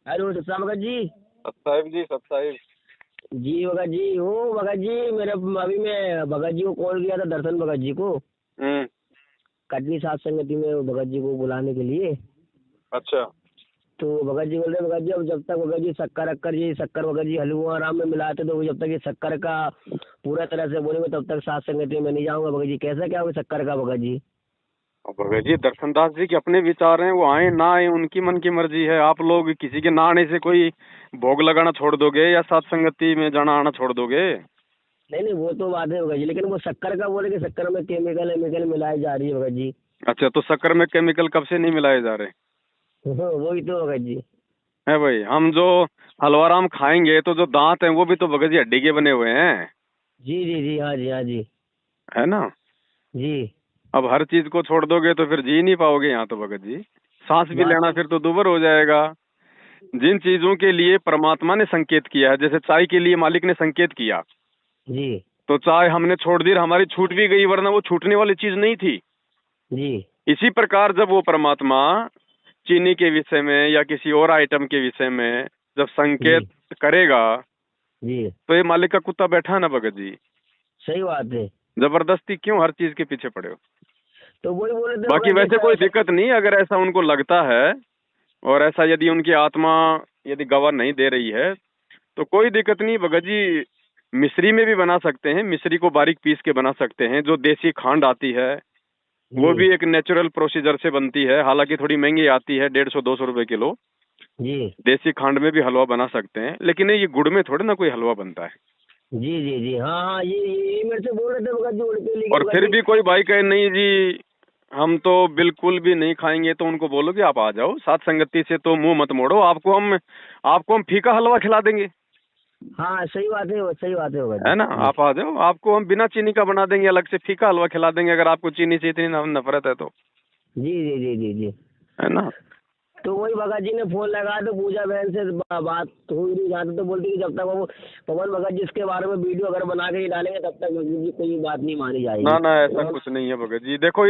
Hello सत्ता भगत जी। साहिब जी, सब साहिब। जी भगत जी हो भगत जी मेरे अभी मैं भगत जी को कॉल किया था, दर्शन भगत जी को हम्म। कटनी सात संगति में भगत जी को बुलाने के लिए। अच्छा। तो भगत जी बोल रहे भगत जी अब जब तक भगत जी शक्कर अक्कर जी शक्कर भगत जी हलवा आराम में मिलाते तो जब तक ये शक्कर का पूरा तरह से बोलेंगे तब तक सात संगति में नहीं जाऊंगा। भगत जी कैसा क्या होगा शक्कर का भगत जी? अब भगत जी, दर्शनदास जी के अपने विचार हैं, वो आए ना आए उनकी मन की मर्जी है। आप लोग किसी के ना आने से कोई भोग लगाना छोड़ दोगे या साथ संगति में जाना आना छोड़ दोगे? नहीं नहीं वो तो बात है भगत जी, लेकिन वो शक्कर का बोले कि शक्कर में केमिकल एमिकल मिलाई जा रही है भगत जी। अच्छा, तो शक्कर में केमिकल कब से नहीं मिलाए जा रहे? वही तो भगत जी। है भाई, हम जो हलवाराम खाएंगे तो जो दांत हैं वो भी तो भगत जी हड्डी के बने हुए हैं। जी जी जी हाँ जी हाँ जी। है ना? जी अब हर चीज को छोड़ दोगे तो फिर जी नहीं पाओगे यहाँ तो भगत जी। सांस भी बात लेना तो। फिर तो दूभर हो जाएगा। जिन चीजों के लिए परमात्मा ने संकेत किया है, जैसे चाय के लिए मालिक ने संकेत किया, जी तो चाय हमने छोड़ दी, हमारी छूट भी गई, वरना वो छूटने वाली चीज नहीं थी। जी इसी प्रकार जब वो परमात्मा चीनी के विषय में या किसी और आइटम के विषय में जब जी संकेत करेगा, जी तो ये मालिक का कुत्ता बैठा है ना भगत जी। सही बात है। जबरदस्ती क्यों हर चीज के पीछे पड़े हो? तो वही बोले थे बाकी भगत जी वैसे कोई सर। दिक्कत नहीं, अगर ऐसा उनको लगता है और ऐसा यदि उनकी आत्मा यदि गवाह नहीं दे रही है तो कोई दिक्कत नहीं भगत जी। मिश्री में भी बना सकते हैं, मिश्री को बारीक पीस के बना सकते हैं। जो देसी खांड आती है वो जी भी एक नेचुरल प्रोसीजर से बनती है, हालांकि थोड़ी महंगी आती है, 150-200 रुपए किलो। जी देसी खांड में भी हलवा बना सकते हैं, लेकिन ये गुड़ में थोड़े ना कोई हलवा बनता है। जी जी जी हाँ हाँ ये मेरे से बोल रहे थे भगत जी उनके लिए कि और भगत फिर जी। भी कोई भाई कहे नहीं जी हम तो बिल्कुल भी नहीं खाएंगे, तो उनको बोलो कि आप आ जाओ, साथ संगति से तो मुंह मत मोड़ो, आपको हम फीका हलवा खिला देंगे। हाँ सही बात है सही बात है भगत है जी ना? जी। आप आ जाओ, आपको हम बिना चीनी का बना देंगे, अलग से फीका हलवा खिला देंगे, अगर आपको चीनी से इतनी नफरत है तो। जी जी जी जी जी। है ना? तो वही भगत जी ने फोन लगाया तो पूजा बहन से बात हुई नहीं जाती, तो बोलती कि जब तक वो पवन भगत जी इसके बारे में वीडियो अगर बना के ही डालेंगे तब तक भगत जी कोई बात नहीं मानी ना जाएगी। ना, ऐसा कुछ नहीं है भगत जी। देखो,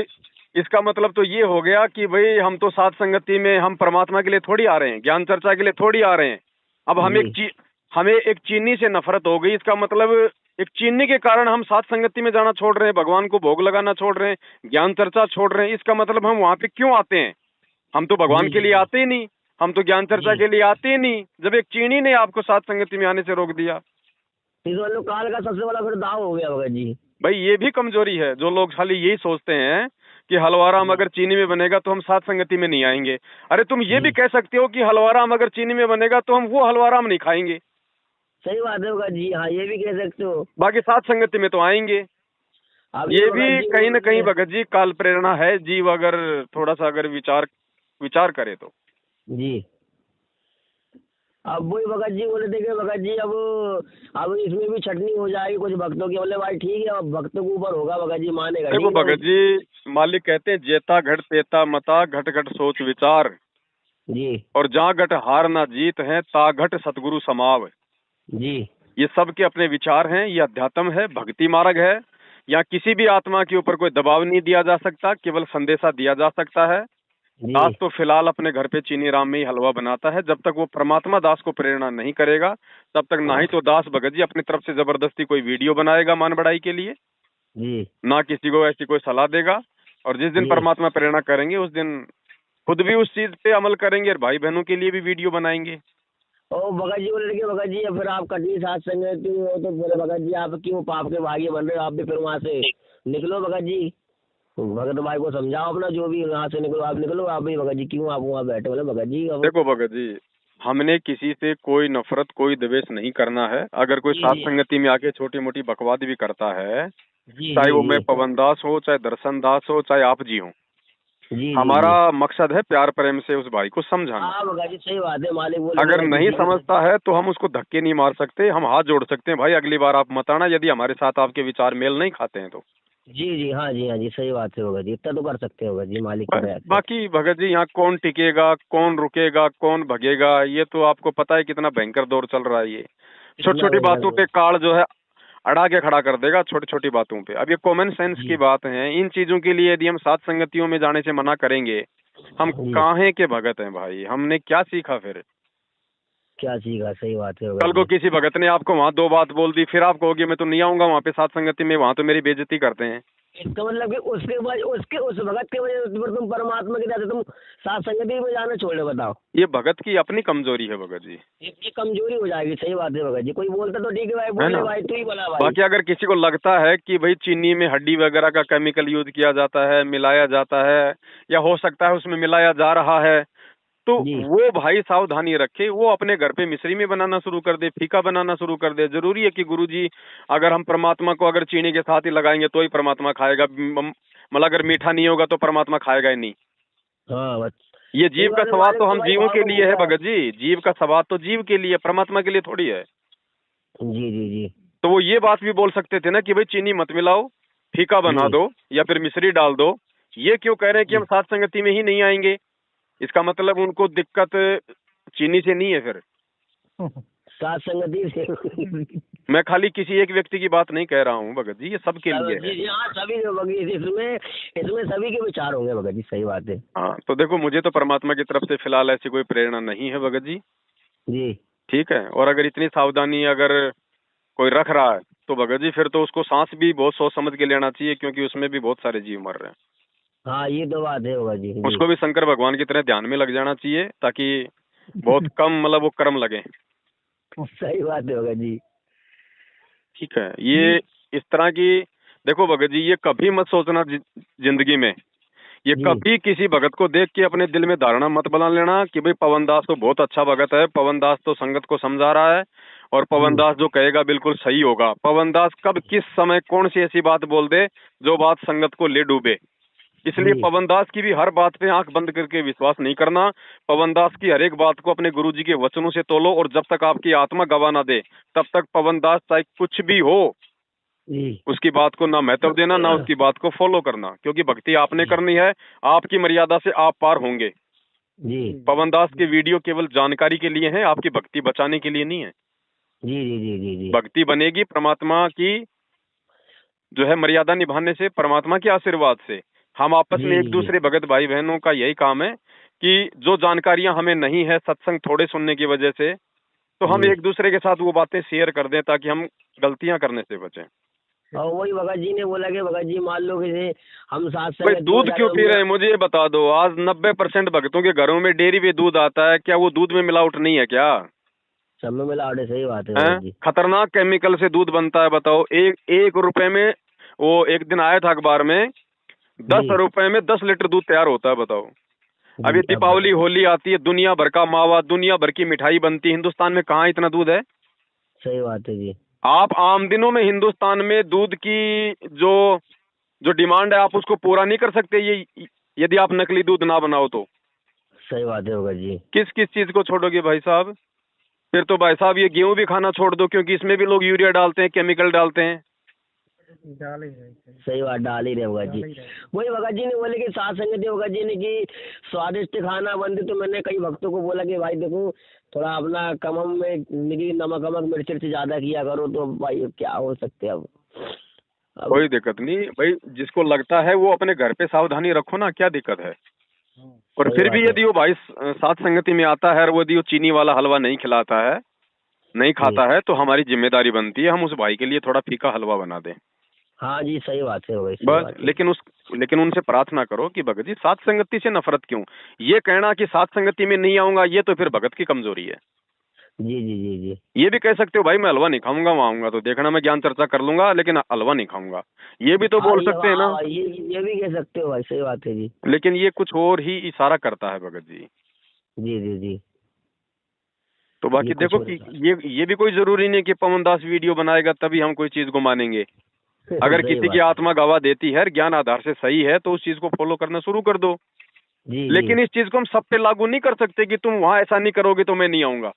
इसका मतलब तो ये हो गया कि भाई हम तो साथ संगति में हम परमात्मा के लिए थोड़ी आ रहे हैं, ज्ञान चर्चा के लिए थोड़ी आ रहे हैं। अब जी हमें एक चीनी से नफरत हो गई, इसका मतलब एक चीनी के कारण हम साथ संगति में जाना छोड़ रहे हैं, भगवान को भोग लगाना छोड़ रहे हैं, ज्ञान चर्चा छोड़ रहे हैं। इसका मतलब हम वहां पे क्यों आते हैं? हम तो भगवान जी के जी लिए आते ही नहीं, हम तो ज्ञान चर्चा जी। के लिए आते ही नहीं, जब एक चीनी ने आपको साथ संगति में आने से रोक दिया। इस वाले काल का सबसे बड़ा फिर दाव हो गया भगत जी। भाई ये भी कमजोरी है, जो लोग खाली यही सोचते हैं कि हलवाराम जी अगर चीनी में बनेगा तो हम साथ संगति में नहीं आएंगे। अरे तुम ये भी जी कह सकते हो कि हलवाराम अगर चीनी में बनेगा तो हम वो हलवाराम नहीं खाएंगे, सही बात है भगत जी, हाँ ये भी कह सकते हो। बाकी साथ संगति में तो आएंगे। अब ये ये भगत भी जी कहीं बोल ना रहे कहीं हैं। भगत जी काल प्रेरणा है, जीव अगर थोड़ा सा अगर विचार विचार करे तो। जी अब वही भगत जी बोले थे कि भगत जी अब इसमें भी छटनी हो जाएगी कुछ भक्तों की। बोले भाई ठीक है, अब भक्तों के ऊपर होगा भगत जी, मानेगा देखो ठीक है भगत जी, मालिक कहते हैं जेता घट तेता मता, घट घट सोच विचार, जी और जहाँ घट हार ना जीत है ता घट सतगुरु समाव। जी ये सब के अपने विचार हैं, ये अध्यात्म है, भक्ति मार्ग है। यहाँ किसी भी आत्मा के ऊपर कोई दबाव नहीं दिया जा सकता, केवल संदेशा दिया जा सकता है। दास जी तो फिलहाल अपने घर पे चीनी राम में ही हलवा बनाता है, जब तक वो परमात्मा दास को प्रेरणा नहीं करेगा तब तक ना ही तो दास भगत जी अपनी तरफ से जबरदस्ती कोई वीडियो बनाएगा मान बढ़ाई के लिए, जी ना किसी को ऐसी कोई सलाह देगा। और जिस दिन जी। परमात्मा प्रेरणा करेंगे उस दिन खुद भी उस चीज पे अमल करेंगे और भाई बहनों के लिए भी वीडियो बनाएंगे। और भगत जी बोले कि भगत जी फिर आप कटनी साथ संगति हो तो बोले भगत जी आप क्यों पाप के भागी बन रहे हो, आप भी फिर वहाँ से निकलो भगत जी। भगत भाई को समझाओ अपना, जो भी यहाँ से निकलो आप भी भगत जी, क्यों आप वहाँ बैठे? बोले भगत जी अब। देखो भगत जी, हमने किसी से कोई नफरत कोई द्वेष नहीं करना है। अगर कोई जी सात जी संगति में आके छोटी मोटी बकवाद भी करता है, जी चाहे जी वो मैं जी पवन दास हो, चाहे दर्शन दास हो, चाहे आप जी हो, जी जी हमारा जी। मकसद है प्यार प्रेम से उस भाई को समझाना। हाँ भगत जी सही बात है, मालिक बोले अगर भगत जी नहीं जी समझता है तो हम उसको धक्के नहीं मार सकते, हम हाथ जोड़ सकते हैं, भाई अगली बार आप मत आना यदि हमारे साथ आपके विचार मेल नहीं खाते हैं तो। जी जी हाँ जी हाँ जी सही बात है भगत जी, इतना तो कर सकते हो भगत जी मालिक की दया से। बाकी भगत जी, यहाँ कौन टिकेगा, कौन रुकेगा, कौन भगेगा, ये तो आपको पता है कितना भयंकर दौर चल रहा है। ये छोटी इतना छोटी भयंकर बातों दो। पे काल जो है अड़ा के खड़ा कर देगा, छोटी छोटी बातों पे। अब ये कॉमन सेंस जी की बात है, इन चीजों के लिए यदि हम सात संगतियों में जाने से मना करेंगे, हम जी काहे के भगत हैं भाई? हमने क्या सीखा फिर? क्या सीखा, सही बात है कल को किसी भगत ने आपको वहाँ 2 बात बोल दी, फिर आप कहोगे मैं तो नहीं आऊंगा वहाँ पे सात संगति में, वहाँ तो मेरी बेइज्जती करते हैं। इसका मतलब कि उसके बाद उसके उस भगत के वजह से फिर तुम परमात्मा के जाते तुम सात संगति में जाना छोड़ दो, बताओ। ये भगत की अपनी कमजोरी है भगत जी, ये कमजोरी हो जाएगी। सही बात है भगत जी, कोई बोलता तो ठीक है भाई, है बोले ना। भाई तू ही बोला भाई। बाकी अगर किसी को लगता है कि भाई चीनी में हड्डी वगैरह का केमिकल यूज किया जाता है, मिलाया जाता है, या हो सकता है उसमें मिलाया जा रहा है, तो जी वो भाई सावधानी रखे, वो अपने घर पे मिश्री में बनाना शुरू कर दे, फीका बनाना शुरू कर दे। जरूरी है कि गुरुजी अगर हम परमात्मा को अगर चीनी के साथ ही लगाएंगे तो ही परमात्मा खाएगा, मतलब अगर मीठा नहीं होगा तो परमात्मा खाएगा ही नहीं। हाँ बस ये जीव का स्वाद तो हम भाई जीवों के भाव लिए है होता भगत जी, जीव का स्वाद तो जीव के लिए, परमात्मा के लिए थोड़ी है। जी जी जी तो वो ये बात भी बोल सकते थे ना कि भाई चीनी मत मिलाओ, फीका बना जी दो या फिर मिश्री डाल दो। ये क्यों कह रहे हैं कि जी। हम सात संगति में ही नहीं आएंगे? इसका मतलब उनको दिक्कत चीनी से नहीं है फिर। सात संगति से मैं खाली किसी एक व्यक्ति की बात नहीं कह रहा हूँ भगत जी, ये सबके लिए जी है। जी हाँ, सभी इसमें इसमें सभी के विचार होंगे भगत जी, सही बात है। हाँ, तो देखो मुझे तो परमात्मा की तरफ से फिलहाल ऐसी कोई प्रेरणा नहीं है भगत जी, जी ठीक है। और अगर इतनी सावधानी अगर कोई रख रहा है तो भगत जी फिर तो उसको सांस भी बहुत सोच समझ के लेना चाहिए, क्योंकि उसमें भी बहुत सारे जीव मर रहे हैं। हाँ, ये तो बात है भगत जी जी। उसको भी शंकर भगवान की तरह ध्यान में लग जाना चाहिए, ताकि बहुत कम मतलब वो कर्म लगे। सही बात है भगत जी। ठीक है, ये इस तरह की देखो भगत जी, ये कभी मत सोचना जिंदगी में, ये जी कभी किसी भगत को देख के अपने दिल में धारणा मत बना लेना कि भाई पवन दास तो बहुत अच्छा भगत है, पवन दास तो संगत को समझा रहा है और पवन दास जो कहेगा बिल्कुल सही होगा। पवन दास कब किस समय कौन सी ऐसी बात बोल दे जो बात संगत को ले डूबे। इसलिए जी पवन दास की भी हर बात पे आंख बंद करके विश्वास नहीं करना। पवन दास की हर एक बात को अपने गुरुजी के वचनों से तोलो, और जब तक आपकी आत्मा गवा ना दे तब तक पवन दास चाहे कुछ भी हो जी उसकी बात को ना महत्व देना, ना उसकी बात को फॉलो करना, क्योंकि भक्ति आपने करनी है, आपकी मर्यादा से आप पार होंगे। जी पवन दास के वीडियो केवल जानकारी के लिए हैं, आपकी भक्ति बचाने के लिए नहीं है। जी जी जी जी जी भक्ति बनेगी परमात्मा की जो है मर्यादा निभाने से, परमात्मा के आशीर्वाद से। हम आपस जी में एक जी दूसरे भगत भाई बहनों का यही काम है कि जो जानकारियां हमें नहीं है सत्संग थोड़े सुनने की वजह से, तो हम जी। एक दूसरे के साथ वो बातें शेयर कर दें ताकि हम गलतियां करने से बचें। और वही भगत जी ने बोला कि भगत जी मान लो कि हम साथ भाई संगत दूध क्यों पी रहे हैं मुझे ये बता दो। आज 90% भक्तों के घरों में डेयरी पे दूध आता है, क्या वो दूध में मिलावट नहीं है क्या? सब में मिलावट है, सही बात है हैं? भगत जी। खतरनाक केमिकल से दूध बनता है, बताओ। एक रुपए में, वो एक दिन आया था अखबार में, 10 जी रुपए में 10 लीटर दूध तैयार होता है, बताओ। अब ये जी, अब दीपावली बताओ। होली आती है, दुनिया भर का मावा, दुनिया भर की मिठाई बनती है, हिंदुस्तान में कहाँ इतना दूध है? सही बात है जी। आप आम दिनों में हिंदुस्तान में दूध की जो जो डिमांड है आप उसको पूरा नहीं कर सकते, ये यदि आप नकली दूध ना बनाओ तो। सही बात है भगत जी। किस किस चीज को छोड़ोगे भाई साहब? फिर तो भाई साहब ये गेहूं भी खाना छोड़ दो, क्योंकि इसमें भी लोग यूरिया डालते हैं, केमिकल डालते हैं। सही बात, डाल ही रहे भगत जी। वही भगत जी ने बोले कि साथ संगति भगत जी ने कि स्वादिष्ट खाना बनते, तो मैंने कई भक्तों को बोला कि भाई देखो थोड़ा अपना कमम में नमक वमक मिर्च ज्यादा किया करो, तो भाई क्या हो सकते अब कोई दिक्कत नहीं भाई, जिसको लगता है वो अपने घर पे सावधानी रखो ना, क्या दिक्कत है। और सही फिर बात भी है। यदि वो भाई साथ संगति में आता है और यदि वो चीनी वाला हलवा नहीं खिलाता है, नहीं खाता है, तो हमारी जिम्मेदारी बनती है हम उस भाई के लिए थोड़ा फीका हलवा बना दें। हाँ जी, सही बात है भाई, सही बस। बात है। लेकिन उनसे प्रार्थना करो कि भगत जी साथ संगति से नफरत क्यों। ये कहना कि साथ संगति में नहीं आऊंगा, ये तो फिर भगत की कमजोरी है। जी जी जी जी ये भी कह सकते हो भाई मैं हलवा नहीं खाऊंगा, वहां आऊंगा तो देखना मैं ज्ञान चर्चा कर लूंगा, लेकिन हलवा नहीं खाऊंगा, ये भी तो हाँ, बोल ये सकते हैं ना। ये भी कह सकते हो भाई, सही बात है जी। लेकिन ये कुछ और ही इशारा करता है भगत जी। जी जी जी तो बाकी ये कुछ देखो और कि इशारा। ये भी कोई जरूरी नहीं कि पवन दास वीडियो बनाएगा तभी हम कोई चीज को मानेंगे। अगर सही किसी की बात है। आत्मा गवाह देती है, ज्ञान आधार से सही है, तो उस चीज को फॉलो करना शुरू कर दो। जी लेकिन इस चीज को हम सब पे लागू नहीं कर सकते कि तुम वहां ऐसा नहीं करोगे तो मैं नहीं आऊंगा।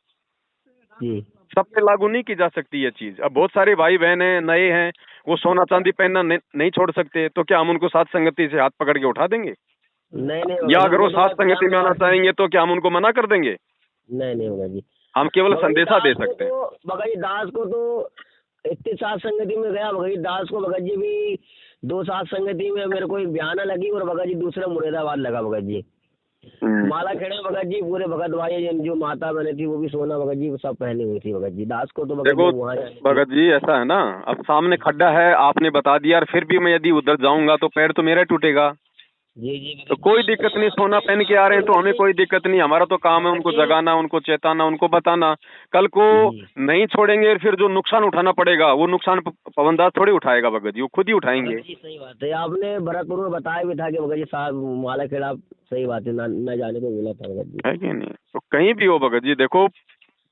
जी सब पे लागू नहीं की जा सकती ये चीज। अब बहुत सारे भाई बहन हैं, नए हैं, वो सोना चांदी पहनना नहीं छोड़ सकते, तो क्या हम उनको साथ संगति से हाथ पकड़ के उठा देंगे? नहीं नहीं या होगा अगर जी, वो तो साथ मैं संगति में आना चाहेंगे तो क्या हम उनको मना कर देंगे? नहीं नहीं होगा जी। हम केवल भगत जी संदेशा दे दास को सकते हैं। तो भगत जी दास को तो इतनी साथ संगति में गया, भगत जी दास को भगत जी भी 2 साथ संगति में मेरे को एक बयाना लगी, और भगत जी दूसरा मुरादाबाद लगा भगत जी। माला खेड़े में भगत जी पूरे भगत भाई जो माता बने थी वो भी सोना भगत जी सब पहनी हुई थी भगत जी। दास को तो भगत देखो जी वहाँ भगत जी ऐसा है ना, अब सामने खड्डा है आपने बता दिया, और फिर भी मैं यदि उधर जाऊंगा तो पैर तो मेरा टूटेगा। जी जी तो कोई दिक्कत नहीं, सोना पहन के आ रहे हैं तो हमें कोई दिक्कत नहीं, हमारा तो काम है उनको जगाना, उनको चेताना, उनको बताना। कल को जी। नहीं छोड़ेंगे फिर जो नुकसान उठाना पड़ेगा वो नुकसान पवनदास थोड़ी उठाएगा भगत जी, वो खुद ही उठाएंगे। भगत जी सही बात है, आपने भरतपुर में बताया भी था कि भगत जी साहब माला खेड़ा सही बात है, न जाने को बोला था भगत जी। है कि नहीं? तो कहीं भी हो भगत जी, देखो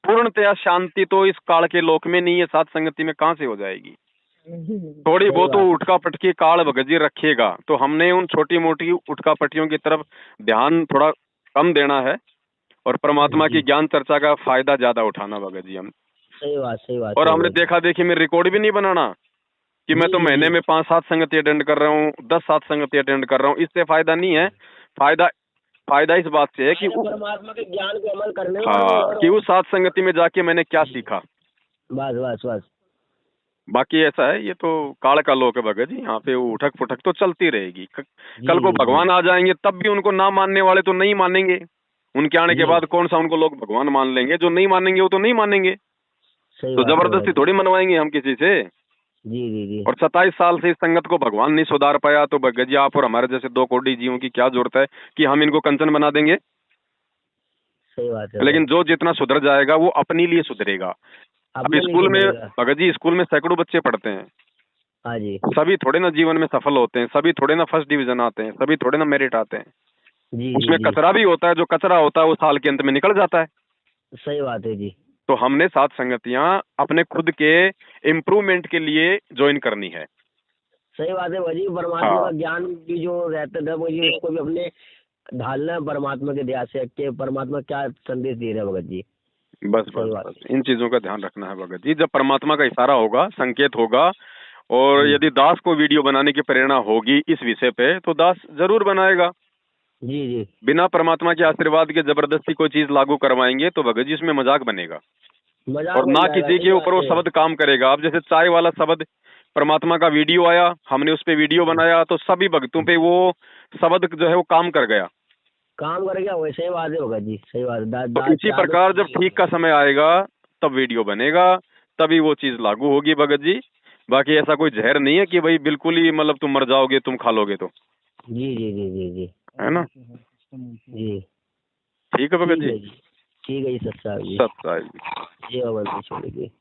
पूर्णतया शांति तो इस काल के लोक में नहीं है, साथ संगति में कहाँ से हो जाएगी। थोड़ी सही बहुत तो बात है। उठका पटकी काल भगत जी रखेगा, तो हमने उन छोटी मोटी उठका पट्टियों की तरफ ध्यान थोड़ा कम देना है, और परमात्मा की जी ज्ञान चर्चा का फायदा ज्यादा उठाना भगत जी हम। सही बात और है हमने भगत जी। देखा देखी में रिकॉर्ड भी नहीं बनाना कि मैं जी तो जी महीने जी। में 5-7 संगति अटेंड कर रहा हूँ, 10 संगति अटेंड कर रहा हूँ, इससे फायदा नहीं है। फायदा फायदा इस बात से है कि फायदा परमात्मा के ज्ञान को अमल करने में हाँ, कि उस सात संगति में जाके मैंने क्या सीखा। बस बस बस। बाकी ऐसा है, ये तो काल का लोक है भगत जी, यहाँ पे उठक पुठक तो चलती रहेगी। जी कल को जी भगवान जी आ जाएंगे तब भी उनको ना मानने वाले तो नहीं मानेंगे। उनके आने के जी। बाद कौन सा उनको लोग भगवान मान लेंगे, जो नहीं मानेंगे वो तो नहीं मानेंगे। सही तो बात है जबरदस्ती भगत थोड़ी मनवाएंगे हम किसी से। जी जी जी। और 27 साल से इस संगत को भगवान नहीं सुधार पाया, तो भगत जी आप और हमारे जैसे 2 कोटी जीवों की क्या जरूरत है कि हम इनको कंचन बना देंगे। सही बात है लेकिन भगत। जो जितना सुधर जाएगा वो अपने लिए सुधरेगा। अब अपने लिए स्कूल में सुधरेगा। भगत जी, स्कूल में सैकड़ों बच्चे पढ़ते हैं, हाँ जी सभी थोड़े ना जीवन में सफल होते हैं, सभी थोड़े ना फर्स्ट डिवीजन आते हैं, सभी थोड़े ना मेरिट आते हैं। जी जी उसमें जी। कचरा भी होता है, जो कचरा होता है वो साल के अंत में निकल जाता है। सही बात है जी। तो हमने सात संगतियां अपने खुद के इम्प्रूवमेंट के लिए ज्वाइन करनी है। सही बात है भगत जी, परमात्मा हाँ का ज्ञान भी जो रहता है भगत जी उसको भी अपने ढालना है परमात्मा के ध्यान से कि परमात्मा क्या संदेश दे रहे हैं भगत जी। बस सही बस बात बस, है इन चीजों का ध्यान रखना है भगत जी। जब परमात्मा का इशारा होगा, संकेत होगा, और जी यदि दास को वीडियो बनाने की प्रेरणा होगी इस विषय पे, तो दास जरूर बनाएगा। जी जी। बिना परमात्मा के आशीर्वाद के जबरदस्ती कोई चीज लागू करवाएंगे तो भगत जी उसमें मजाक बनेगा, मजाक और बन ना जाएगा। किसी सही के ऊपर बात वो है। शब्द काम करेगा। अब जैसे चाय वाला शब्द, परमात्मा का वीडियो आया, हमने उस पे वीडियो बनाया, तो सभी भक्तों पे वो शब्द जो है वो काम कर गया। काम कर गया वैसे ही बात है भगत जी। सही बात है। तो इसी प्रकार जब ठीक का समय आएगा तब वीडियो बनेगा, तभी वो चीज लागू होगी भगत जी। बाकी ऐसा कोई जहर नहीं है कि भाई बिल्कुल ही मतलब तुम मर जाओगे, तुम खा लोगे तो, जी जी जी जी जी है ना। जी। ठीक है भगत ठीक जी। है जी। ठीक है जी सत्साहब जी। सब साहिब। जय भगवान जी छोड़ जी।